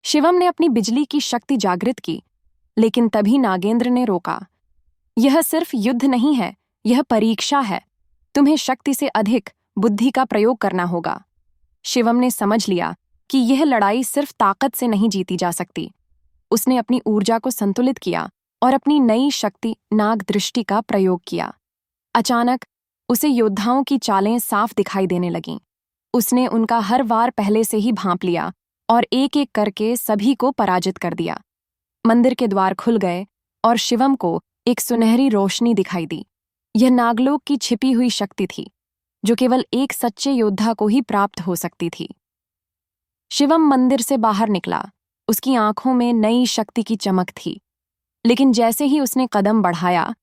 शिवम ने अपनी बिजली की शक्ति जागृत की, लेकिन तभी नागेंद्र ने रोका। यह सिर्फ युद्ध नहीं है, यह परीक्षा है। तुम्हें शक्ति से अधिक बुद्धि का प्रयोग करना होगा। शिवम ने समझ लिया कि यह लड़ाई सिर्फ ताकत से नहीं जीती जा सकती। उसने अपनी ऊर्जा को संतुलित किया और अपनी नई शक्ति नाग दृष्टि का प्रयोग किया। अचानक उसे योद्धाओं की चालें साफ दिखाई देने लगीं। उसने उनका हर वार पहले से ही भांप लिया और एक एक करके सभी को पराजित कर दिया। मंदिर के द्वार खुल गए और शिवम को एक सुनहरी रोशनी दिखाई दी। यह नागलोक की छिपी हुई शक्ति थी, जो केवल एक सच्चे योद्धा को ही प्राप्त हो सकती थी। शिवम मंदिर से बाहर निकला। उसकी आंखों में नई शक्ति की चमक थी, लेकिन जैसे ही उसने कदम बढ़ाया,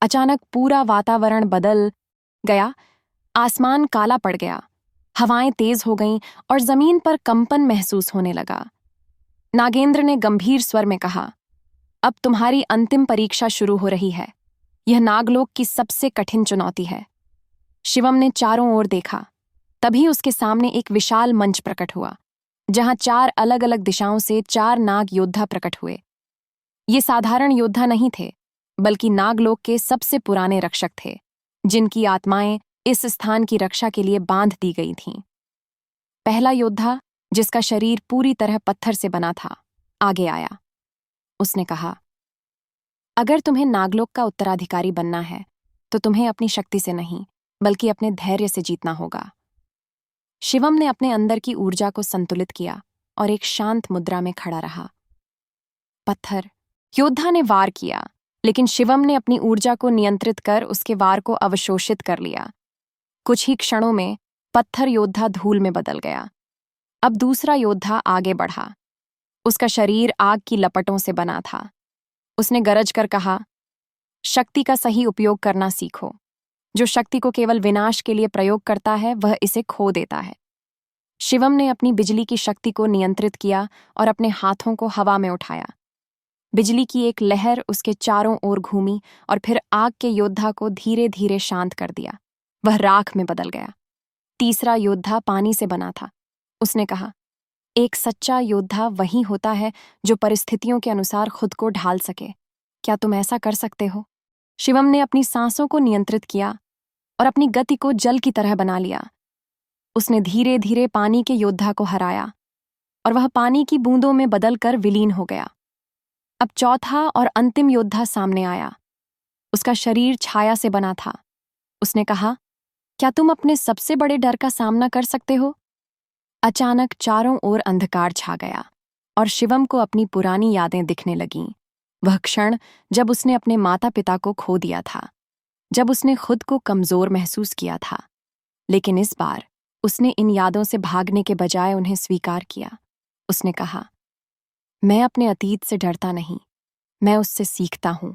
अचानक पूरा वातावरण बदल गया। आसमान काला पड़ गया, हवाएं तेज हो गईं और जमीन पर कंपन महसूस होने लगा। नागेंद्र ने गंभीर स्वर में कहा, अब तुम्हारी अंतिम परीक्षा शुरू हो रही है। यह नागलोक की सबसे कठिन चुनौती है। शिवम ने चारों ओर देखा। तभी उसके सामने एक विशाल मंच प्रकट हुआ, जहां 4 अलग-अलग दिशाओं से 4 नाग योद्धा प्रकट हुए। ये साधारण योद्धा नहीं थे, बल्कि नागलोक के सबसे पुराने रक्षक थे, जिनकी आत्माएं इस स्थान की रक्षा के लिए बांध दी गई थीं। पहला योद्धा, जिसका शरीर पूरी तरह पत्थर से बना था, आगे आया। उसने कहा, अगर तुम्हें नागलोक का उत्तराधिकारी बनना है, तो तुम्हें अपनी शक्ति से नहीं, बल्कि अपने धैर्य से जीतना होगा। शिवम ने अपने अंदर की ऊर्जा को संतुलित किया और एक शांत मुद्रा में खड़ा रहा। पत्थर योद्धा ने वार किया, लेकिन शिवम ने अपनी ऊर्जा को नियंत्रित कर उसके वार को अवशोषित कर लिया। कुछ ही क्षणों में पत्थर योद्धा धूल में बदल गया। अब दूसरा योद्धा आगे बढ़ा। उसका शरीर आग की लपटों से बना था। उसने गरज कर कहा, शक्ति का सही उपयोग करना सीखो। जो शक्ति को केवल विनाश के लिए प्रयोग करता है, वह इसे खो देता है। शिवम ने अपनी बिजली की शक्ति को नियंत्रित किया और अपने हाथों को हवा में उठाया। बिजली की एक लहर उसके चारों ओर घूमी और फिर आग के योद्धा को धीरे धीरे शांत कर दिया। वह राख में बदल गया। तीसरा योद्धा पानी से बना था। उसने कहा, एक सच्चा योद्धा वही होता है जो परिस्थितियों के अनुसार खुद को ढाल सके। क्या तुम ऐसा कर सकते हो? शिवम ने अपनी सांसों को नियंत्रित किया और अपनी गति को जल की तरह बना लिया। उसने धीरे धीरे पानी के योद्धा को हराया और वह पानी की बूंदों में बदलकर विलीन हो गया। अब चौथा और अंतिम योद्धा सामने आया। उसका शरीर छाया से बना था। उसने कहा, क्या तुम अपने सबसे बड़े डर का सामना कर सकते हो? अचानक चारों ओर अंधकार छा गया और शिवम को अपनी पुरानी यादें दिखने लगीं। वह क्षण जब उसने अपने माता पिता को खो दिया था, जब उसने खुद को कमजोर महसूस किया था। लेकिन इस बार उसने इन यादों से भागने के बजाय उन्हें स्वीकार किया। उसने कहा, मैं अपने अतीत से डरता नहीं, मैं उससे सीखता हूं।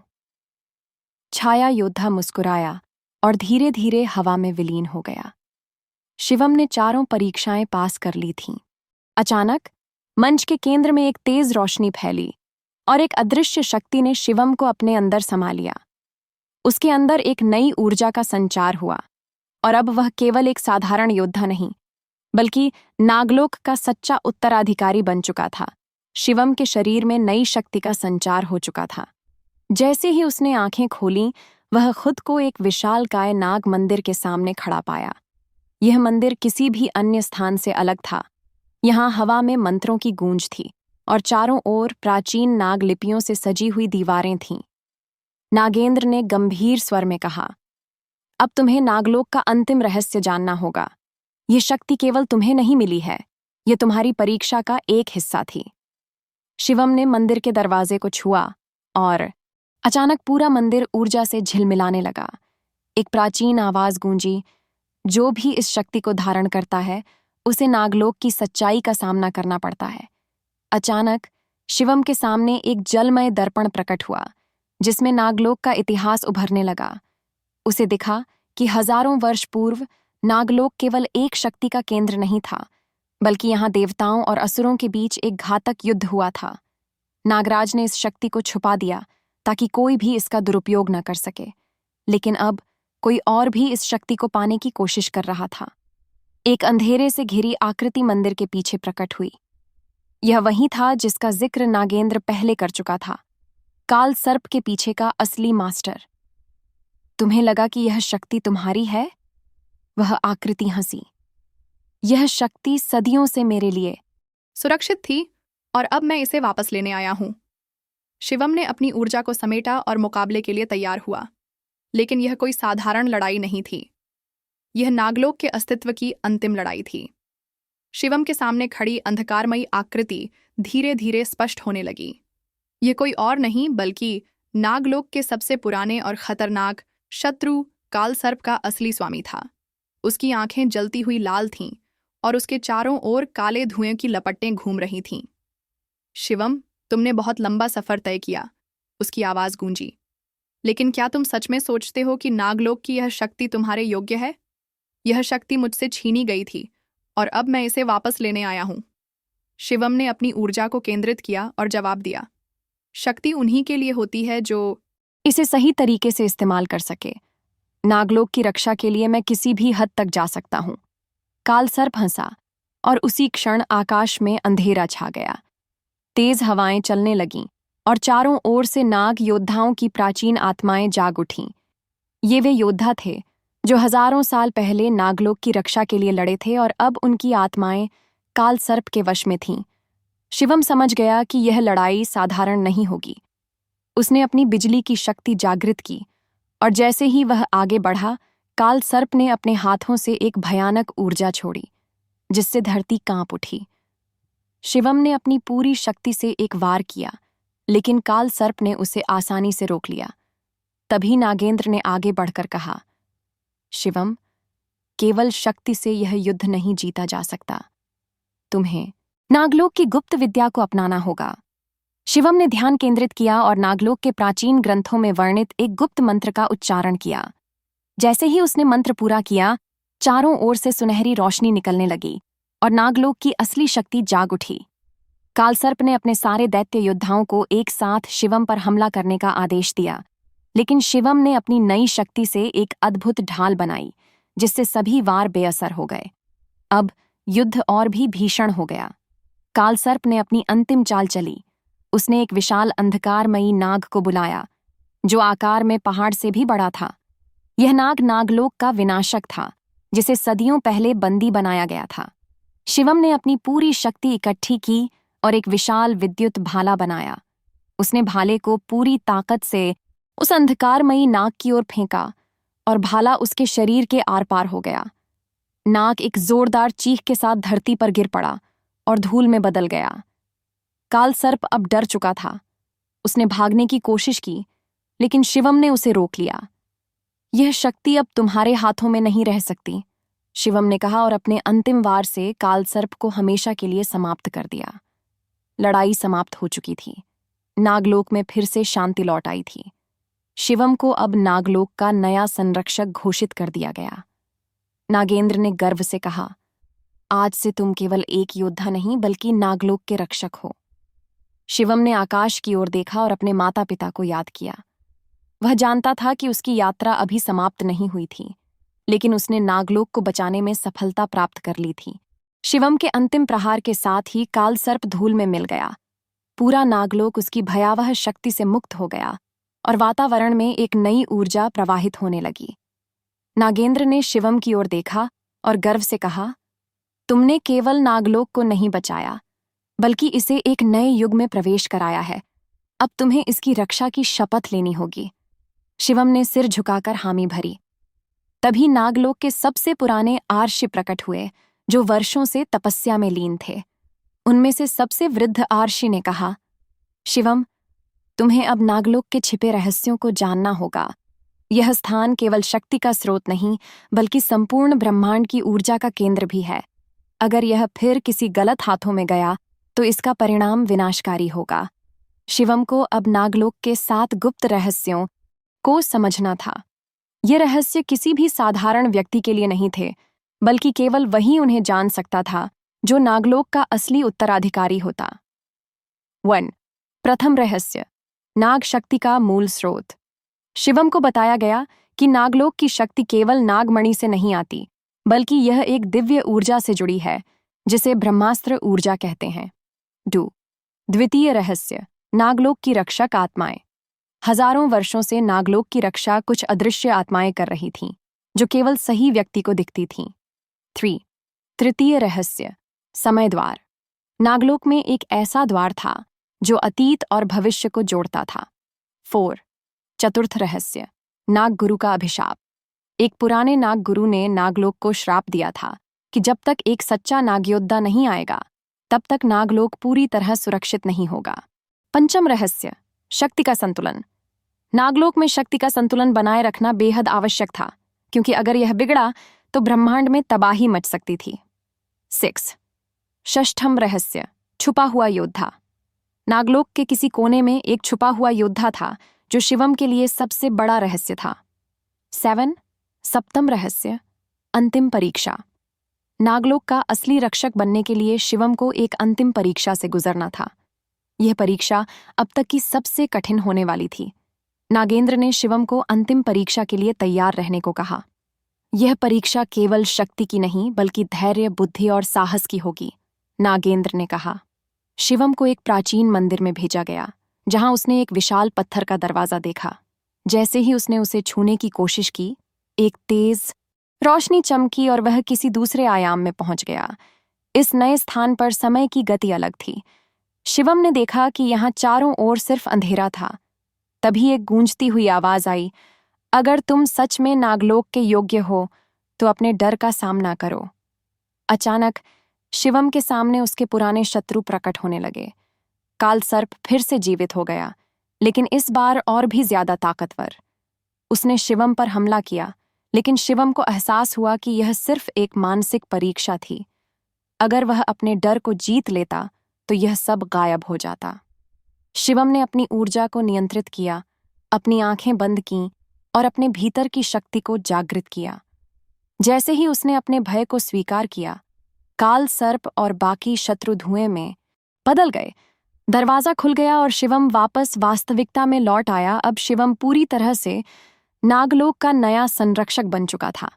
छाया योद्धा मुस्कुराया और धीरे धीरे हवा में विलीन हो गया। शिवम ने चारों परीक्षाएं पास कर ली थीं। अचानक मंच के केंद्र में एक तेज रोशनी फैली और एक अदृश्य शक्ति ने शिवम को अपने अंदर समा लिया। उसके अंदर एक नई ऊर्जा का संचार हुआ और अब वह केवल एक साधारण योद्धा नहीं, बल्कि नागलोक का सच्चा उत्तराधिकारी बन चुका था। शिवम के शरीर में नई शक्ति का संचार हो चुका था। जैसे ही उसने आंखें खोलीं, वह खुद को एक विशालकाय नाग मंदिर के सामने खड़ा पाया। यह मंदिर किसी भी अन्य स्थान से अलग था। यहाँ हवा में मंत्रों की गूंज थी और चारों ओर प्राचीन नाग लिपियों से सजी हुई दीवारें थीं। नागेंद्र ने गंभीर स्वर में कहा, अब तुम्हें नागलोक का अंतिम रहस्य जानना होगा। ये शक्ति केवल तुम्हें नहीं मिली है, ये तुम्हारी परीक्षा का एक हिस्सा थी। शिवम ने मंदिर के दरवाजे को छुआ और अचानक पूरा मंदिर ऊर्जा से झिलमिलाने लगा। एक प्राचीन आवाज गूंजी, जो भी इस शक्ति को धारण करता है, उसे नागलोक की सच्चाई का सामना करना पड़ता है। अचानक शिवम के सामने एक जलमय दर्पण प्रकट हुआ, जिसमें नागलोक का इतिहास उभरने लगा। उसे दिखा कि हजारों वर्ष पूर्व नागलोक केवल एक शक्ति का केंद्र नहीं था, बल्कि यहाँ देवताओं और असुरों के बीच एक घातक युद्ध हुआ था। नागराज ने इस शक्ति को छुपा दिया ताकि कोई भी इसका दुरुपयोग न कर सके, लेकिन अब कोई और भी इस शक्ति को पाने की कोशिश कर रहा था। एक अंधेरे से घिरी आकृति मंदिर के पीछे प्रकट हुई। यह वही था जिसका जिक्र नागेंद्र पहले कर चुका था, काल सर्प के पीछे का असली मास्टर। तुम्हें लगा कि यह शक्ति तुम्हारी है? वह आकृति हंसी। यह शक्ति सदियों से मेरे लिए सुरक्षित थी और अब मैं इसे वापस लेने आया हूं। शिवम ने अपनी ऊर्जा को समेटा और मुकाबले के लिए तैयार हुआ। लेकिन यह कोई साधारण लड़ाई नहीं थी। यह नागलोक के अस्तित्व की अंतिम लड़ाई थी। शिवम के सामने खड़ी अंधकारमयी आकृति धीरे धीरे स्पष्ट होने लगी। यह कोई और नहीं बल्कि नागलोक के सबसे पुराने और खतरनाक शत्रु काल सर्प का असली स्वामी था। उसकी आंखें जलती हुई लाल थीं और उसके चारों ओर काले धुएं की लपटें घूम रही थीं। शिवम, तुमने बहुत लंबा सफर तय किया, उसकी आवाज गूंजी। लेकिन क्या तुम सच में सोचते हो कि नागलोक की यह शक्ति तुम्हारे योग्य है? यह शक्ति मुझसे छीनी गई थी और अब मैं इसे वापस लेने आया हूं। शिवम ने अपनी ऊर्जा को केंद्रित किया और जवाब दिया, शक्ति उन्हीं के लिए होती है जो इसे सही तरीके से इस्तेमाल कर सके। नागलोक की रक्षा के लिए मैं किसी भी हद तक जा सकता हूं। काल सर्प हंसा और उसी क्षण आकाश में अंधेरा छा गया। तेज हवाएं चलने लगीं और चारों ओर से नाग योद्धाओं की प्राचीन आत्माएं जाग उठीं। ये वे योद्धा थे जो हजारों साल पहले नागलोक की रक्षा के लिए लड़े थे और अब उनकी आत्माएं काल सर्प के वश में थीं। शिवम समझ गया कि यह लड़ाई साधारण नहीं होगी। उसने अपनी बिजली की शक्ति जागृत की और जैसे ही वह आगे बढ़ा, काल सर्प ने अपने हाथों से एक भयानक ऊर्जा छोड़ी जिससे धरती कांप उठी। शिवम ने अपनी पूरी शक्ति से एक वार किया, लेकिन काल सर्प ने उसे आसानी से रोक लिया। तभी नागेंद्र ने आगे बढ़कर कहा, शिवम, केवल शक्ति से यह युद्ध नहीं जीता जा सकता। तुम्हें नागलोक की गुप्त विद्या को अपनाना होगा। शिवम ने ध्यान केंद्रित किया और नागलोक के प्राचीन ग्रंथों में वर्णित एक गुप्त मंत्र का उच्चारण किया। जैसे ही उसने मंत्र पूरा किया, चारों ओर से सुनहरी रोशनी निकलने लगी और नागलोक की असली शक्ति जाग उठी। कालसर्प ने अपने सारे दैत्य योद्धाओं को एक साथ शिवम पर हमला करने का आदेश दिया, लेकिन शिवम ने अपनी नई शक्ति से एक अद्भुत ढाल बनाई जिससे सभी वार बेअसर हो गए। अब युद्ध और भी भीषण हो गया। कालसर्प ने अपनी अंतिम चाल चली। उसने एक विशाल अंधकारमयी नाग को बुलाया जो आकार में पहाड़ से भी बड़ा था। यह नाग नागलोक का विनाशक था जिसे सदियों पहले बंदी बनाया गया था। शिवम ने अपनी पूरी शक्ति इकट्ठी की और एक विशाल विद्युत भाला बनाया। उसने भाले को पूरी ताकत से उस अंधकारमयी नाग की ओर फेंका और भाला उसके शरीर के आर पार हो गया। नाग एक जोरदार चीख के साथ धरती पर गिर पड़ा और धूल में बदल गया। कालसर्प अब डर चुका था। उसने भागने की कोशिश की, लेकिन शिवम ने उसे रोक लिया। यह शक्ति अब तुम्हारे हाथों में नहीं रह सकती, शिवम ने कहा और अपने अंतिम वार से कालसर्प को हमेशा के लिए समाप्त कर दिया। लड़ाई समाप्त हो चुकी थी। नागलोक में फिर से शांति लौट आई थी। शिवम को अब नागलोक का नया संरक्षक घोषित कर दिया गया। नागेंद्र ने गर्व से कहा, आज से तुम केवल एक योद्धा नहीं बल्कि नागलोक के रक्षक हो। शिवम ने आकाश की ओर देखा और अपने माता पिता को याद किया। वह जानता था कि उसकी यात्रा अभी समाप्त नहीं हुई थी, लेकिन उसने नागलोक को बचाने में सफलता प्राप्त कर ली थी। शिवम के अंतिम प्रहार के साथ ही कालसर्प धूल में मिल गया। पूरा नागलोक उसकी भयावह शक्ति से मुक्त हो गया और वातावरण में एक नई ऊर्जा प्रवाहित होने लगी। नागेंद्र ने शिवम की ओर देखा और गर्व से कहा, तुमने केवल नागलोक को नहीं बचाया बल्कि इसे एक नए युग में प्रवेश कराया है। अब तुम्हें इसकी रक्षा की शपथ लेनी होगी। शिवम ने सिर झुकाकर हामी भरी। तभी नागलोक के सबसे पुराने आर्षि प्रकट हुए जो वर्षों से तपस्या में लीन थे। उनमें से सबसे वृद्ध आर्षि ने कहा, शिवम, तुम्हें अब नागलोक के छिपे रहस्यों को जानना होगा। यह स्थान केवल शक्ति का स्रोत नहीं बल्कि संपूर्ण ब्रह्मांड की ऊर्जा का केंद्र भी है। अगर यह फिर किसी गलत हाथों में गया तो इसका परिणाम विनाशकारी होगा। शिवम को अब नागलोक के 7 गुप्त रहस्यों को समझना था। ये रहस्य किसी भी साधारण व्यक्ति के लिए नहीं थे, बल्कि केवल वही उन्हें जान सकता था जो नागलोक का असली उत्तराधिकारी होता। 1. प्रथम रहस्य, नाग शक्ति का मूल स्रोत। शिवम को बताया गया कि नागलोक की शक्ति केवल नागमणि से नहीं आती, बल्कि यह एक दिव्य ऊर्जा से जुड़ी है जिसे ब्रह्मास्त्र ऊर्जा कहते हैं। 2. द्वितीय रहस्य, नागलोक की रक्षक आत्माएं। हजारों वर्षों से नागलोक की रक्षा कुछ अदृश्य आत्माएं कर रही थीं, जो केवल सही व्यक्ति को दिखती थीं। 3. तृतीय रहस्य, समय द्वार। नागलोक में एक ऐसा द्वार था जो अतीत और भविष्य को जोड़ता था। 4. चतुर्थ रहस्य, नाग गुरु का अभिशाप। एक पुराने नाग गुरु ने नागलोक को श्राप दिया था कि जब तक एक सच्चा नागयोद्धा नहीं आएगा, तब तक नागलोक पूरी तरह सुरक्षित नहीं होगा। पंचम रहस्य, शक्ति का संतुलन। नागलोक में शक्ति का संतुलन बनाए रखना बेहद आवश्यक था, क्योंकि अगर यह बिगड़ा तो ब्रह्मांड में तबाही मच सकती थी। 6. षष्ठम रहस्य, छुपा हुआ योद्धा। नागलोक के किसी कोने में एक छुपा हुआ योद्धा था जो शिवम के लिए सबसे बड़ा रहस्य था। 7. सप्तम रहस्य, अंतिम परीक्षा। नागलोक का असली रक्षक बनने के लिए शिवम को एक अंतिम परीक्षा से गुजरना था। यह परीक्षा अब तक की सबसे कठिन होने वाली थी। नागेंद्र ने शिवम को अंतिम परीक्षा के लिए तैयार रहने को कहा। यह परीक्षा केवल शक्ति की नहीं, बल्कि धैर्य, बुद्धि और साहस की होगी, नागेंद्र ने कहा। शिवम को एक प्राचीन मंदिर में भेजा गया, जहां उसने एक विशाल पत्थर का दरवाजा देखा। जैसे ही उसने उसे छूने की कोशिश की, एक तेज रोशनी चमकी और वह किसी दूसरे आयाम में पहुंच गया। इस नए स्थान पर समय की गति अलग थी। शिवम ने देखा कि यहाँ चारों ओर सिर्फ अंधेरा था। तभी एक गूंजती हुई आवाज आई, अगर तुम सच में नागलोक के योग्य हो तो अपने डर का सामना करो। अचानक शिवम के सामने उसके पुराने शत्रु प्रकट होने लगे। काल सर्प फिर से जीवित हो गया, लेकिन इस बार और भी ज्यादा ताकतवर। उसने शिवम पर हमला किया, लेकिन शिवम को एहसास हुआ कि यह सिर्फ एक मानसिक परीक्षा थी। अगर वह अपने डर को जीत लेता तो यह सब गायब हो जाता। शिवम ने अपनी ऊर्जा को नियंत्रित किया, अपनी आंखें बंद कीं और अपने भीतर की शक्ति को जागृत किया। जैसे ही उसने अपने भय को स्वीकार किया, काल सर्प और बाकी शत्रु धुएं में बदल गए। दरवाजा खुल गया और शिवम वापस वास्तविकता में लौट आया। अब शिवम पूरी तरह से नागलोक का नया संरक्षक बन चुका था।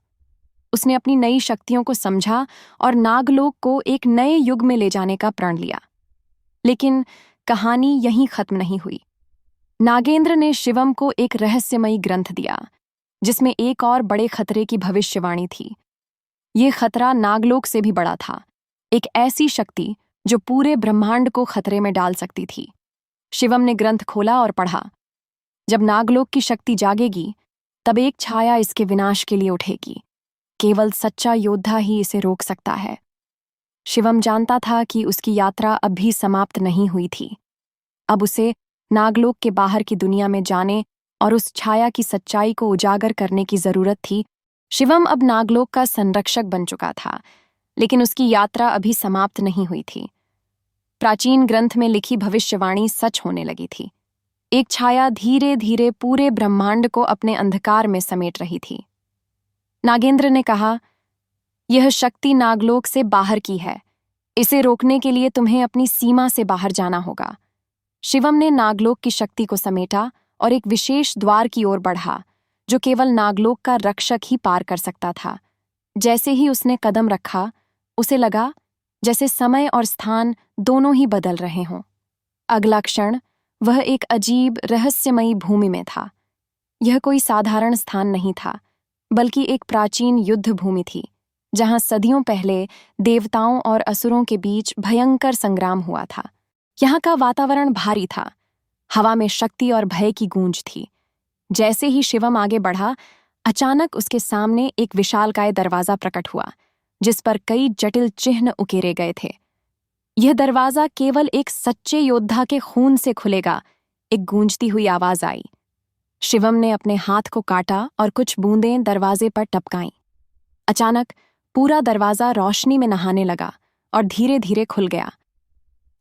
उसने अपनी नई शक्तियों को समझा और नागलोक को एक नए युग में ले जाने का प्रण लिया। लेकिन कहानी यहीं खत्म नहीं हुई। नागेंद्र ने शिवम को एक रहस्यमयी ग्रंथ दिया, जिसमें एक और बड़े खतरे की भविष्यवाणी थी। ये खतरा नागलोक से भी बड़ा था, एक ऐसी शक्ति जो पूरे ब्रह्मांड को खतरे में डाल सकती थी। शिवम ने ग्रंथ खोला और पढ़ा, जब नागलोक की शक्ति जागेगी, तब एक छाया इसके विनाश के लिए उठेगी। केवल सच्चा योद्धा ही इसे रोक सकता है। शिवम जानता था कि उसकी यात्रा अब भी समाप्त नहीं हुई थी। अब उसे नागलोक के बाहर की दुनिया में जाने और उस छाया की सच्चाई को उजागर करने की जरूरत थी। शिवम अब नागलोक का संरक्षक बन चुका था, लेकिन उसकी यात्रा अभी समाप्त नहीं हुई थी। प्राचीन ग्रंथ में लिखी भविष्यवाणी सच होने लगी थी। एक छाया धीरे धीरे पूरे ब्रह्मांड को अपने अंधकार में समेट रही थी। नागेंद्र ने कहा, यह शक्ति नागलोक से बाहर की है। इसे रोकने के लिए तुम्हें अपनी सीमा से बाहर जाना होगा। शिवम ने नागलोक की शक्ति को समेटा और एक विशेष द्वार की ओर बढ़ा, जो केवल नागलोक का रक्षक ही पार कर सकता था। जैसे ही उसने कदम रखा, उसे लगा जैसे समय और स्थान दोनों ही बदल रहे हों। अगला क्षण वह एक अजीब रहस्यमयी भूमि में था। यह कोई साधारण स्थान नहीं था, बल्कि एक प्राचीन युद्ध भूमि थी, जहां सदियों पहले देवताओं और असुरों के बीच भयंकर संग्राम हुआ था। यहाँ का वातावरण भारी था, हवा में शक्ति और भय की गूंज थी। जैसे ही शिवम आगे बढ़ा, अचानक उसके सामने एक विशालकाय दरवाजा प्रकट हुआ, जिस पर कई जटिल चिन्ह उकेरे गए थे। यह दरवाजा केवल एक सच्चे योद्धा के खून से खुलेगा, एक गूंजती हुई आवाज आई। शिवम ने अपने हाथ को काटा और कुछ बूंदें दरवाजे पर टपकाईं। अचानक पूरा दरवाजा रोशनी में नहाने लगा और धीरे धीरे खुल गया।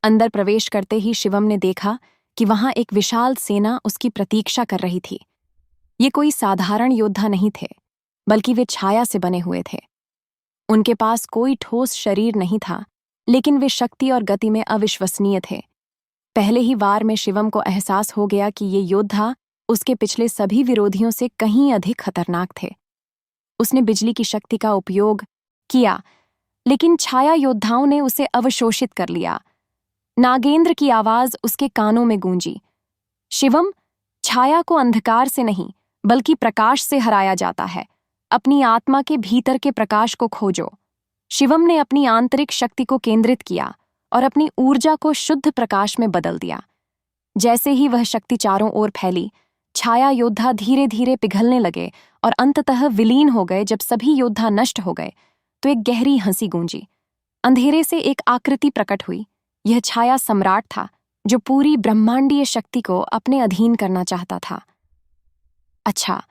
अंदर प्रवेश करते ही शिवम ने देखा कि वहां एक विशाल सेना उसकी प्रतीक्षा कर रही थी। ये कोई साधारण योद्धा नहीं थे, बल्कि वे छाया से बने हुए थे। उनके पास कोई ठोस शरीर नहीं था, लेकिन वे शक्ति और गति में अविश्वसनीय थे। पहले ही वार में शिवम को एहसास हो गया कि ये योद्धा उसके पिछले सभी विरोधियों से कहीं अधिक खतरनाक थे। उसने बिजली की शक्ति का उपयोग किया, लेकिन छाया योद्धाओं ने उसे अवशोषित कर लिया। नागेंद्र की आवाज उसके कानों में गूंजी। शिवम, छाया को अंधकार से नहीं बल्कि प्रकाश से हराया जाता है। अपनी आत्मा के भीतर के प्रकाश को खोजो। शिवम ने अपनी आंतरिक शक्ति को केंद्रित किया और अपनी ऊर्जा को शुद्ध प्रकाश में बदल दिया। जैसे ही वह शक्ति चारों ओर फैली, छाया योद्धा धीरे धीरे पिघलने लगे और अंततः विलीन हो गए। जब सभी योद्धा नष्ट हो गए तो एक गहरी हंसी गूंजी। अंधेरे से एक आकृति प्रकट हुई। यह छाया सम्राट था जो पूरी ब्रह्मांडीय शक्ति को अपने अधीन करना चाहता था। अच्छा,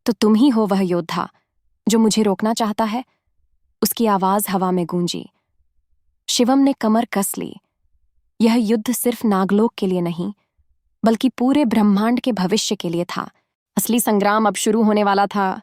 तो तुम ही हो वह योद्धा जो मुझे रोकना चाहता है? उसकी आवाज हवा में गूंजी। शिवम ने कमर कस ली। यह युद्ध सिर्फ नागलोक के लिए नहीं बल्कि पूरे ब्रह्मांड के भविष्य के लिए था। असली संग्राम अब शुरू होने वाला था।